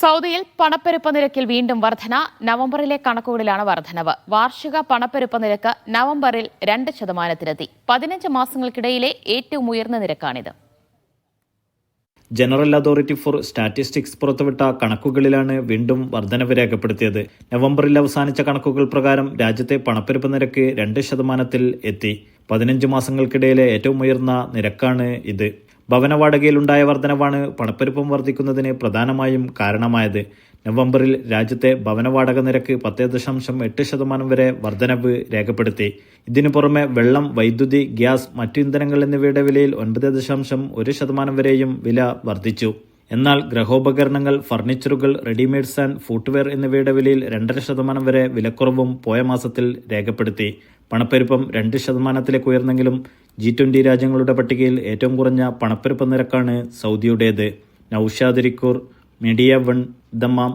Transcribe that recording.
സൗദിയിൽ പണപ്പെരുപ്പ നിരക്കിൽ വീണ്ടും വർധന. നവംബറിലെ കണക്കുകളിലാണ് വർധനവ്. വാർഷിക പണപ്പെരുപ്പ നിരക്ക് നവംബറിൽ 2%. 15 മാസങ്ങൾക്കിടയിലെ ഏറ്റവും ഉയർന്ന നിരക്കാണിത്. ജനറൽ അതോറിറ്റി ഫോർ സ്റ്റാറ്റിസ്റ്റിക്സ് പുറത്തുവിട്ട കണക്കുകളിലാണ് വീണ്ടും വർധനവ് രേഖപ്പെടുത്തിയത്. നവംബറിൽ അവസാനിച്ച കണക്കുകൾ പ്രകാരം രാജ്യത്തെ പണപ്പെരുപ്പ നിരക്ക് 2% എത്തി. 15 മാസങ്ങൾക്കിടയിലെ ഏറ്റവും ഉയർന്ന നിരക്കാണ് ഇത്. ഭവന വാടകയിലുണ്ടായ വർധനവാണ് പണപ്പെരുപ്പം വർദ്ധിക്കുന്നതിന് പ്രധാനമായും കാരണമായത്. നവംബറിൽ രാജ്യത്തെ ഭവന വാടക നിരക്ക് 10.8% വരെ വർധനവ് രേഖപ്പെടുത്തി. ഇതിനു പുറമെ വെള്ളം, വൈദ്യുതി, ഗ്യാസ്, മറ്റു ഇന്ധനങ്ങൾ എന്നിവയുടെ വിലയിൽ 9.1% വരെയും വില വർദ്ധിച്ചു. എന്നാൽ ഗൃഹോപകരണങ്ങൾ, ഫർണിച്ചറുകൾ, റെഡിമെയ്ഡ്സ് ആൻഡ് ഫുട്വെയർ എന്നിവയുടെ വിലയിൽ 2.5% വരെ വിലക്കുറവും പോയ മാസത്തിൽ രേഖപ്പെടുത്തി. പണപ്പെരുപ്പം 2%-ലേക്ക് ഉയർന്നെങ്കിലും G20 രാജ്യങ്ങളുടെ പട്ടികയിൽ ഏറ്റവും കുറഞ്ഞ പണപ്പെരുപ്പ നിരക്കാണ് സൗദിയുടേത്. Naushad, media 1, Dammam.